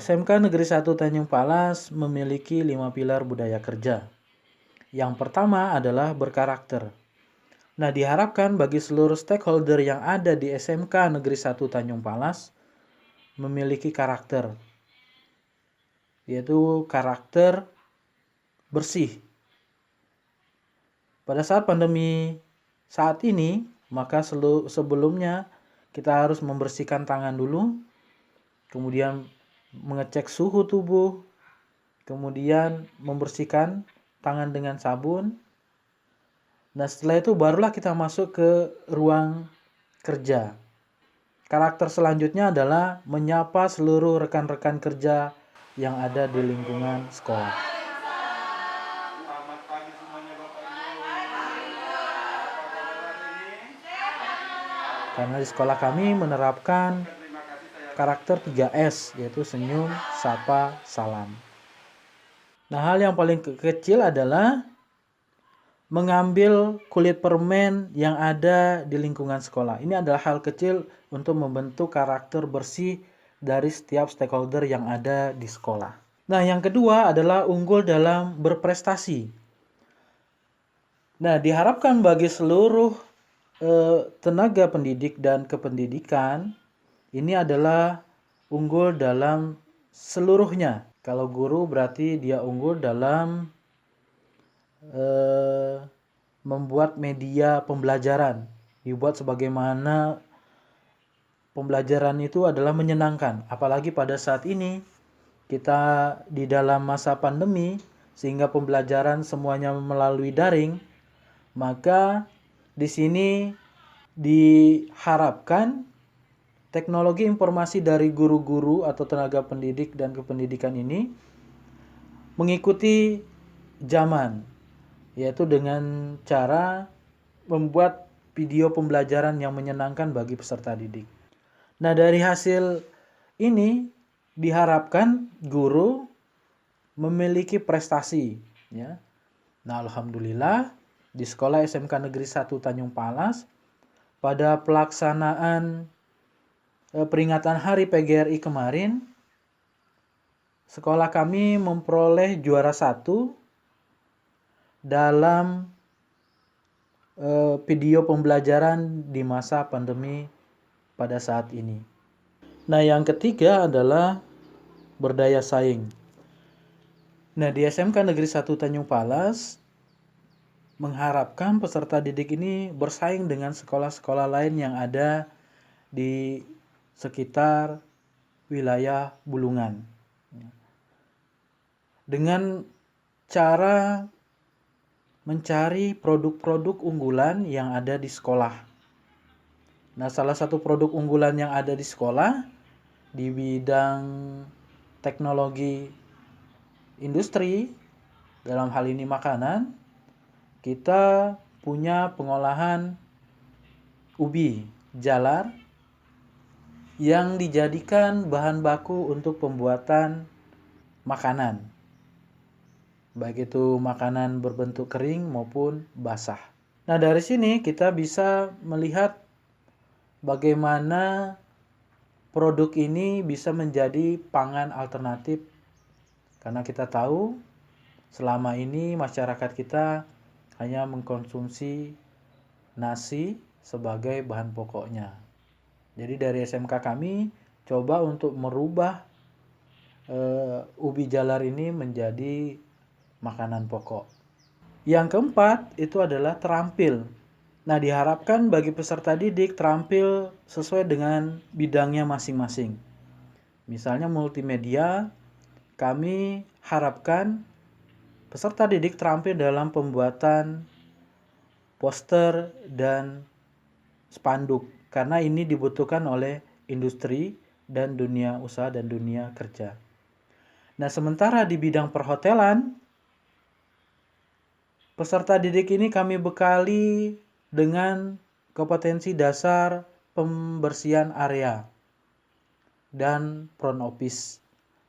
SMK Negeri 1 Tanjung Palas memiliki 5 pilar budaya kerja. Yang pertama adalah berkarakter. Nah, diharapkan bagi seluruh stakeholder yang ada di SMK Negeri 1 Tanjung Palas memiliki karakter, yaitu karakter bersih. Pada saat pandemi saat ini, maka sebelumnya kita harus membersihkan tangan dulu, kemudian mengecek suhu tubuh, kemudian membersihkan tangan dengan sabun. Nah, setelah itu barulah kita masuk ke ruang kerja. Karakter selanjutnya adalah menyapa seluruh rekan-rekan kerja yang ada di lingkungan sekolah. Karena di sekolah kami menerapkan karakter 3S, yaitu senyum, sapa, salam. Nah, hal yang paling kecil adalah mengambil kulit permen yang ada di lingkungan sekolah. Ini adalah hal kecil untuk membentuk karakter bersih dari setiap stakeholder yang ada di sekolah. Nah, yang kedua adalah unggul dalam berprestasi. Nah, diharapkan bagi seluruh tenaga pendidik dan kependidikan ini adalah unggul dalam seluruhnya. Kalau guru berarti dia unggul dalam membuat media pembelajaran, dibuat sebagaimana pembelajaran itu adalah menyenangkan. Apalagi pada saat ini kita di dalam masa pandemi sehingga pembelajaran semuanya melalui daring, maka di sini diharapkan teknologi informasi dari guru-guru atau tenaga pendidik dan kependidikan ini mengikuti zaman, yaitu dengan cara membuat video pembelajaran yang menyenangkan bagi peserta didik. Nah, dari hasil ini diharapkan guru memiliki prestasi, ya. Nah, alhamdulillah di sekolah SMK Negeri 1 Tanjung Palas pada pelaksanaan peringatan Hari PGRI kemarin, sekolah kami memperoleh juara 1 dalam video pembelajaran di masa pandemi pada saat ini. Nah, yang ketiga adalah berdaya saing. Nah, di SMK Negeri 1 Tanjung Palas mengharapkan peserta didik ini bersaing dengan sekolah-sekolah lain yang ada di sekitar wilayah Bulungan. Dengan cara mencari produk-produk unggulan yang ada di sekolah. Nah, salah satu produk unggulan yang ada di sekolah di bidang teknologi industri, dalam hal ini makanan, kita punya pengolahan ubi jalar yang dijadikan bahan baku untuk pembuatan makanan, baik itu makanan berbentuk kering maupun basah. Nah, dari sini kita bisa melihat bagaimana produk ini bisa menjadi pangan alternatif, karena kita tahu selama ini masyarakat kita hanya mengkonsumsi nasi sebagai bahan pokoknya. Jadi dari SMK kami coba untuk merubah ubi jalar ini menjadi makanan pokok. Yang keempat itu adalah terampil. Nah, diharapkan bagi peserta didik terampil sesuai dengan bidangnya masing-masing. Misalnya multimedia, kami harapkan peserta didik terampil dalam pembuatan poster dan spanduk, karena ini dibutuhkan oleh industri dan dunia usaha dan dunia kerja. Nah, sementara di bidang perhotelan, peserta didik ini kami bekali dengan kompetensi dasar pembersihan area dan front office.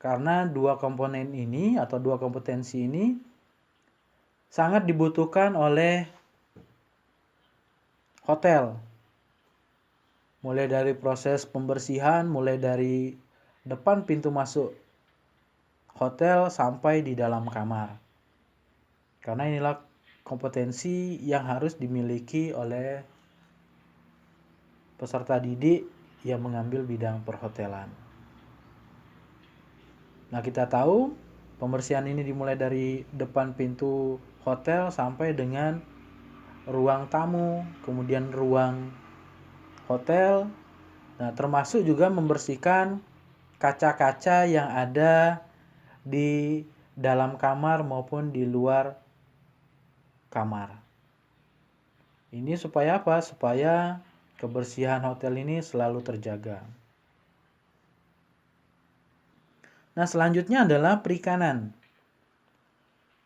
Karena dua komponen ini atau dua kompetensi ini sangat dibutuhkan oleh hotel. Mulai dari proses pembersihan, mulai dari depan pintu masuk hotel sampai di dalam kamar. Karena inilah kompetensi yang harus dimiliki oleh peserta didik yang mengambil bidang perhotelan. Nah, kita tahu pembersihan ini dimulai dari depan pintu hotel sampai dengan ruang tamu, kemudian ruang hotel. Nah, termasuk juga membersihkan kaca-kaca yang ada di dalam kamar maupun di luar kamar. Ini supaya apa? Supaya kebersihan hotel ini selalu terjaga. Nah, selanjutnya adalah perikanan.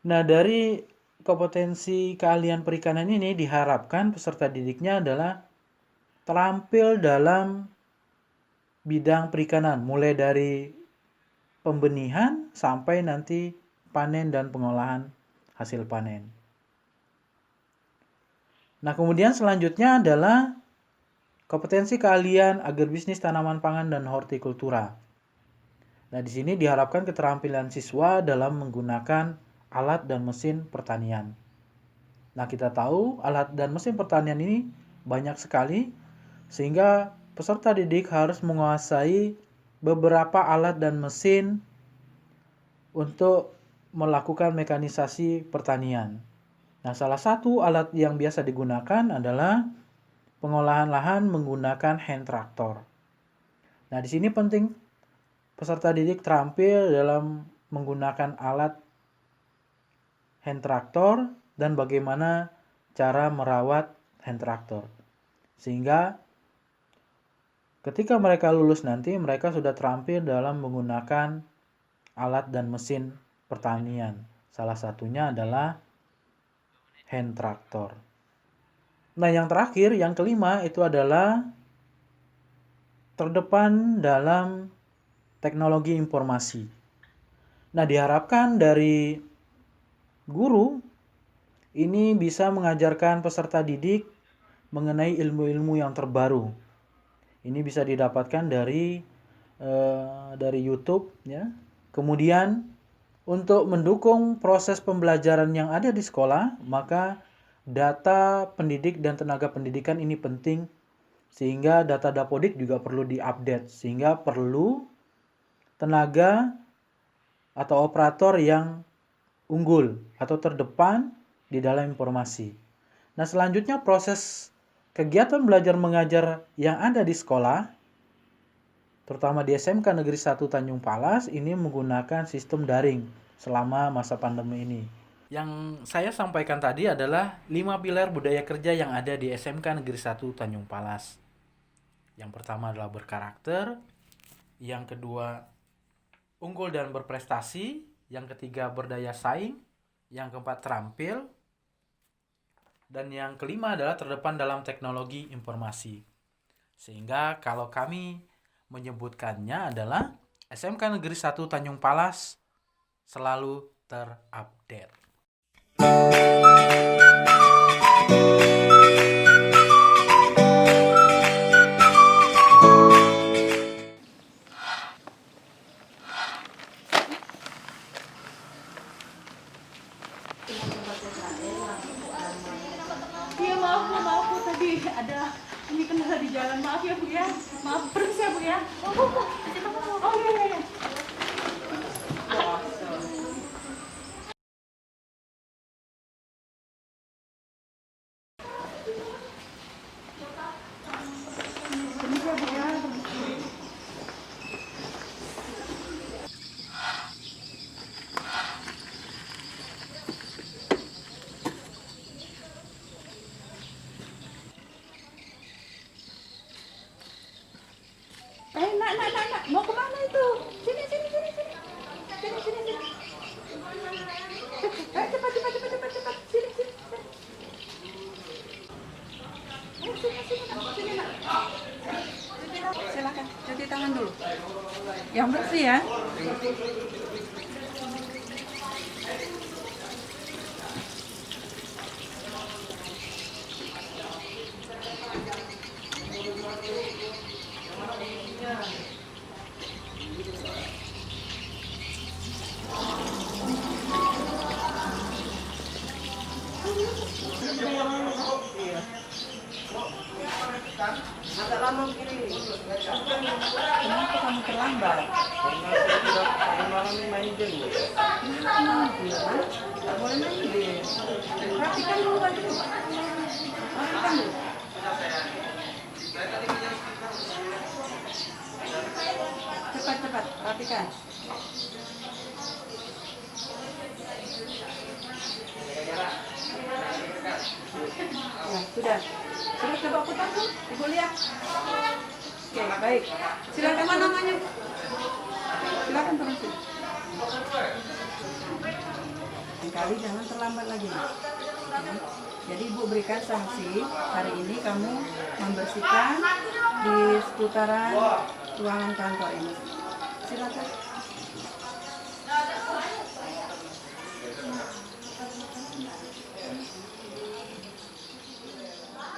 Nah, dari kompetensi keahlian perikanan ini diharapkan peserta didiknya adalah terampil dalam bidang perikanan, mulai dari pembenihan sampai nanti panen dan pengolahan hasil panen. Nah, kemudian selanjutnya adalah kompetensi keahlian agribisnis tanaman pangan dan hortikultura. Nah, di sini diharapkan keterampilan siswa dalam menggunakan alat dan mesin pertanian. Nah, kita tahu alat dan mesin pertanian ini banyak sekali, sehingga peserta didik harus menguasai beberapa alat dan mesin untuk melakukan mekanisasi pertanian. Nah, salah satu alat yang biasa digunakan adalah pengolahan lahan menggunakan hand traktor. Nah, di sini penting peserta didik terampil dalam menggunakan alat hand traktor dan bagaimana cara merawat hand traktor. Sehingga ketika mereka lulus nanti, mereka sudah terampil dalam menggunakan alat dan mesin pertanian. Salah satunya adalah hand traktor. Nah, yang terakhir, yang kelima itu adalah terdepan dalam teknologi informasi. Nah, diharapkan dari guru ini bisa mengajarkan peserta didik mengenai ilmu-ilmu yang terbaru. Ini bisa didapatkan dari YouTube, ya. Kemudian untuk mendukung proses pembelajaran yang ada di sekolah, maka data pendidik dan tenaga pendidikan ini penting, sehingga data Dapodik juga perlu diupdate, sehingga perlu tenaga atau operator yang unggul atau terdepan di dalam informasi. Nah, selanjutnya proses kegiatan belajar mengajar yang ada di sekolah, terutama di SMK Negeri 1 Tanjung Palas, ini menggunakan sistem daring selama masa pandemi ini. Yang saya sampaikan tadi adalah 5 pilar budaya kerja yang ada di SMK Negeri 1 Tanjung Palas. Yang pertama adalah berkarakter, yang kedua unggul dan berprestasi, yang ketiga berdaya saing, yang keempat terampil, dan yang kelima adalah terdepan dalam teknologi informasi. Sehingga kalau kami menyebutkannya adalah SMK Negeri 1 Tanjung Palas selalu terupdate. Iya, maaf Bu, tadi ada ini kendala di jalan, maaf ya Bu ya, maaf permisi ya Bu ya. Oh iya. Permisi ya Bu ya. Nak, mau kemana itu? Sini. Cepat. Sini. Sini, nak. Silakan, cuci tangan dulu. Yang bersih ya. Agak lama begini. Kenapa kamu terlambat? Karena saya tidak tadi malam ini main game. Bu. Tidak boleh main game. Perhatikan dulu baju. Perhatikan dulu. Cepat, perhatikan. Ya, sudah. Sudah coba putar Bu. Ibu lihat. Oke, baik. Silakan apa namanya? Silakan terusin. Kali jangan terlambat lagi. Bu. Jadi Ibu berikan sanksi. Hari ini kamu membersihkan di seputaran ruangan kantor ini. Silakan.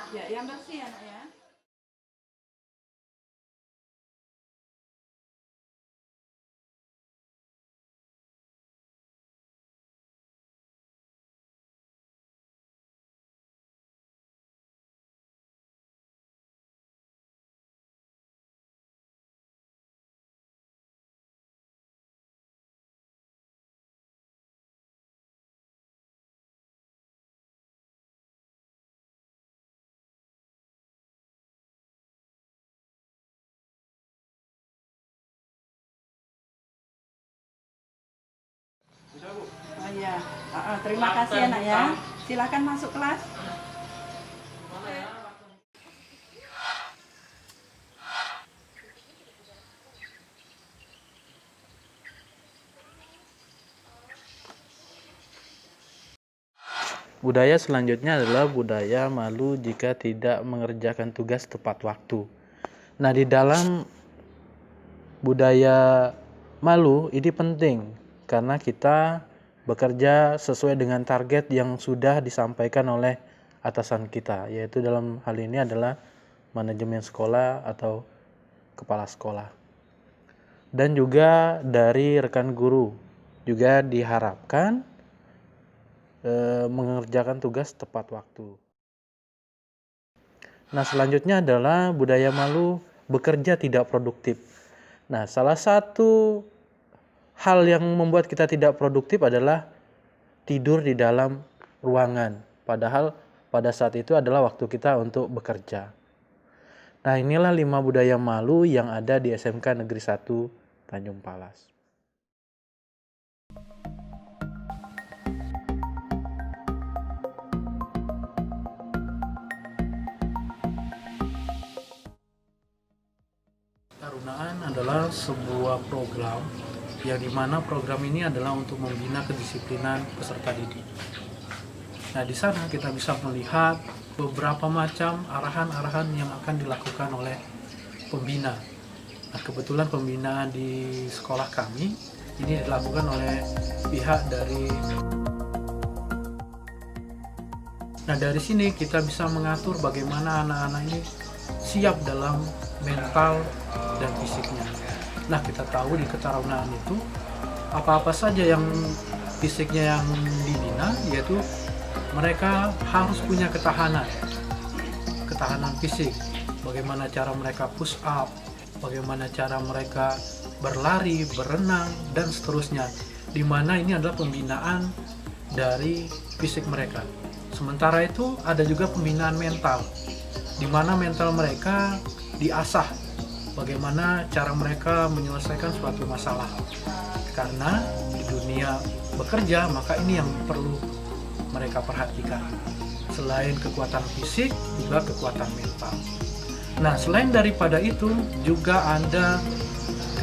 Ya, yang bersih anak ya. Oh iya. Terima kasih anak ya. Silakan masuk kelas. Budaya selanjutnya adalah budaya malu jika tidak mengerjakan tugas tepat waktu. Nah, di dalam budaya malu ini penting karena kita bekerja sesuai dengan target yang sudah disampaikan oleh atasan kita, yaitu dalam hal ini adalah manajemen sekolah atau kepala sekolah. Dan juga dari rekan guru juga diharapkan mengerjakan tugas tepat waktu. Nah, selanjutnya adalah budaya malu bekerja tidak produktif. Nah, salah satu hal yang membuat kita tidak produktif adalah tidur di dalam ruangan. Padahal pada saat itu adalah waktu kita untuk bekerja. Nah, inilah 5 budaya malu yang ada di SMK Negeri 1 Tanjung Palas. Ketarunaan adalah sebuah program yang dimana program ini adalah untuk membina kedisiplinan peserta didik. Nah, di sana kita bisa melihat beberapa macam arahan-arahan yang akan dilakukan oleh pembina. Nah, kebetulan pembinaan di sekolah kami ini dilakukan oleh pihak dari. Nah, dari sini kita bisa mengatur bagaimana anak-anak ini siap dalam mental dan fisiknya. Nah, kita tahu di ketarunaan itu apa-apa saja yang fisiknya yang dibina, yaitu mereka harus punya ketahanan fisik. Bagaimana cara mereka push up, bagaimana cara mereka berlari, berenang, dan seterusnya. Di mana ini adalah pembinaan dari fisik mereka. Sementara itu ada juga pembinaan mental, di mana mental mereka diasah bagaimana cara mereka menyelesaikan suatu masalah. Karena di dunia bekerja, maka ini yang perlu mereka perhatikan. Selain kekuatan fisik, juga kekuatan mental. Nah, selain daripada itu, juga ada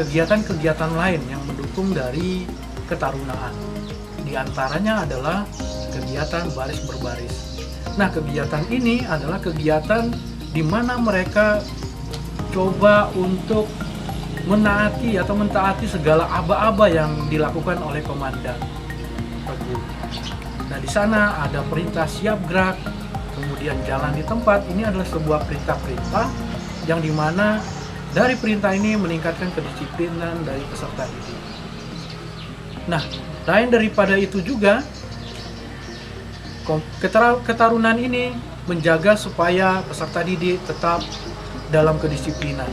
kegiatan-kegiatan lain yang mendukung dari ketarunaan. Di antaranya adalah kegiatan baris berbaris. Nah, kegiatan ini adalah kegiatan di mana mereka coba untuk menaati atau mentaati segala aba-aba yang dilakukan oleh komandan regu. Nah, di sana ada perintah siap gerak, kemudian jalan di tempat. Ini adalah sebuah perintah-perintah yang dimana dari perintah ini meningkatkan kedisiplinan dari peserta didik. Nah, lain daripada itu juga, ketarunan ini menjaga supaya peserta didik tetap dalam kedisiplinan.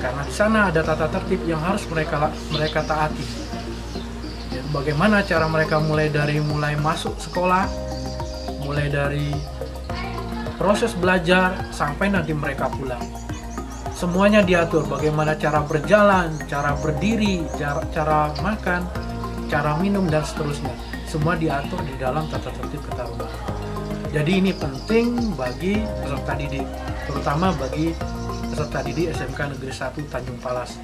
Karena di sana ada tata tertib yang harus mereka taati. Ya, bagaimana cara mereka mulai masuk sekolah, mulai dari proses belajar sampai nanti mereka pulang. Semuanya diatur, bagaimana cara berjalan, cara berdiri, cara makan, cara minum, dan seterusnya. Semua diatur di dalam tata tertib ketarungan. Jadi ini penting bagi peserta didik, terutama bagi peserta didik SMK Negeri 1 Tanjung Palas.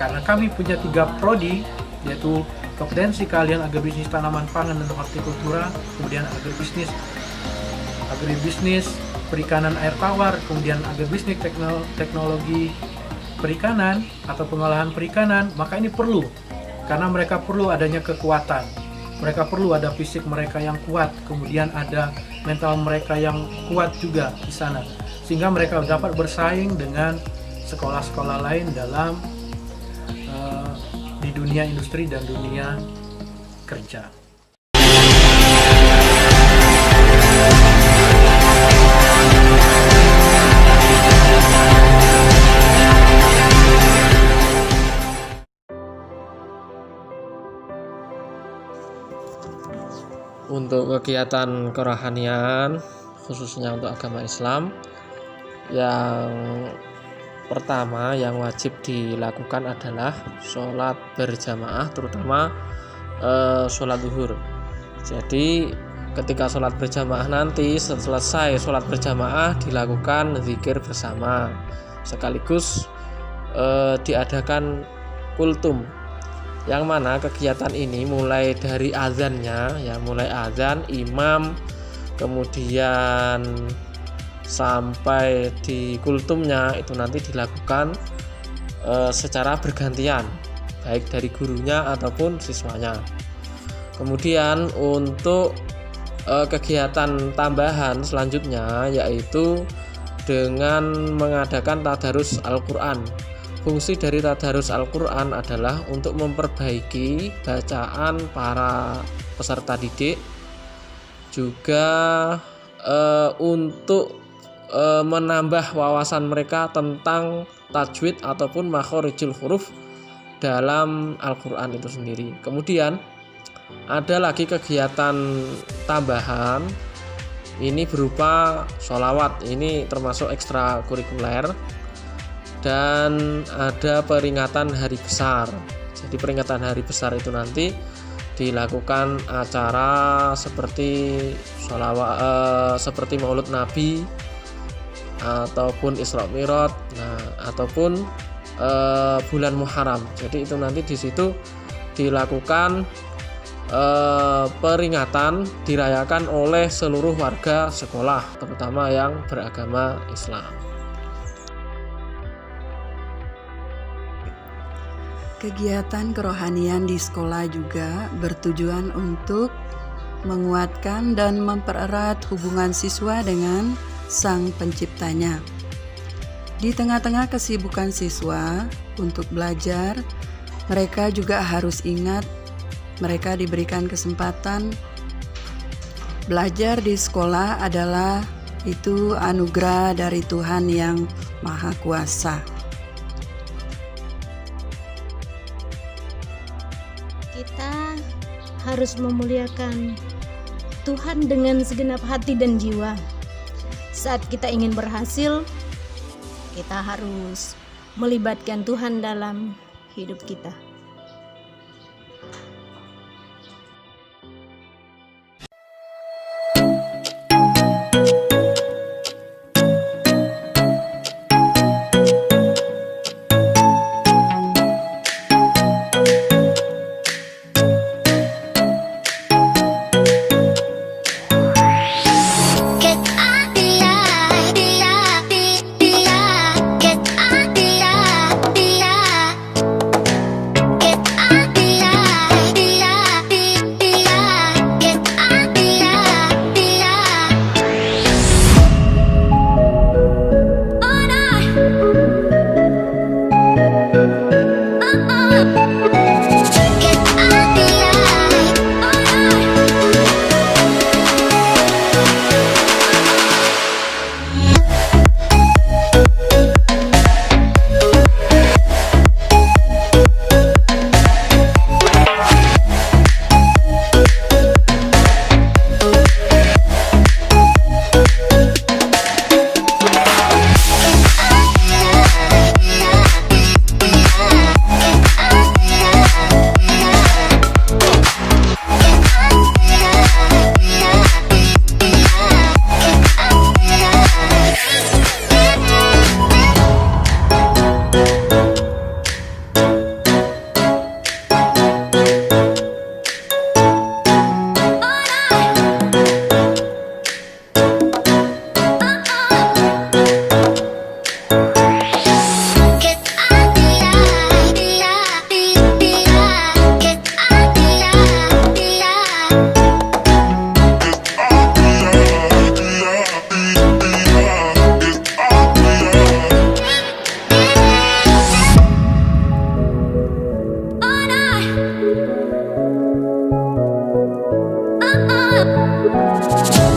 Karena kami punya 3 prodi, yaitu kompetensi keahlian agribisnis tanaman pangan dan hortikultura, kemudian agribisnis perikanan air tawar, kemudian agribisnis teknologi perikanan atau pengolahan perikanan. Maka ini perlu, karena mereka perlu adanya kekuatan, mereka perlu ada fisik mereka yang kuat, kemudian ada mental mereka yang kuat juga di sana, sehingga mereka dapat bersaing dengan sekolah-sekolah lain dalam di dunia industri dan dunia kerja. Untuk kegiatan kerohanian khususnya untuk agama Islam, yang pertama yang wajib dilakukan adalah sholat berjamaah, terutama sholat zuhur. Jadi ketika sholat berjamaah nanti, selesai sholat berjamaah dilakukan zikir bersama, sekaligus diadakan kultum, yang mana kegiatan ini mulai dari azannya, ya mulai azan, imam, kemudian sampai di kultumnya itu nanti dilakukan secara bergantian, baik dari gurunya ataupun siswanya. Kemudian untuk kegiatan tambahan selanjutnya yaitu dengan mengadakan tadarus Al-Quran. Fungsi dari tadarus Al-Quran adalah untuk memperbaiki bacaan para peserta didik, juga untuk menambah wawasan mereka tentang tajwid ataupun makhorijul huruf dalam Al-Quran itu sendiri. Kemudian ada lagi kegiatan tambahan, ini berupa sholawat, ini termasuk ekstrakurikuler, dan ada peringatan hari besar. Jadi peringatan hari besar itu nanti dilakukan acara seperti sholawat, seperti Maulud Nabi ataupun Isra Mi'raj, ataupun bulan Muharram. Jadi itu nanti di situ dilakukan peringatan, dirayakan oleh seluruh warga sekolah, terutama yang beragama Islam. Kegiatan kerohanian di sekolah juga bertujuan untuk menguatkan dan mempererat hubungan siswa dengan Sang Penciptanya. Di tengah-tengah kesibukan siswa untuk belajar, mereka juga harus ingat mereka diberikan kesempatan belajar di sekolah adalah itu anugerah dari Tuhan yang Maha Kuasa. Kita harus memuliakan Tuhan dengan segenap hati dan jiwa. Saat kita ingin berhasil, kita harus melibatkan Tuhan dalam hidup kita. Tuhan.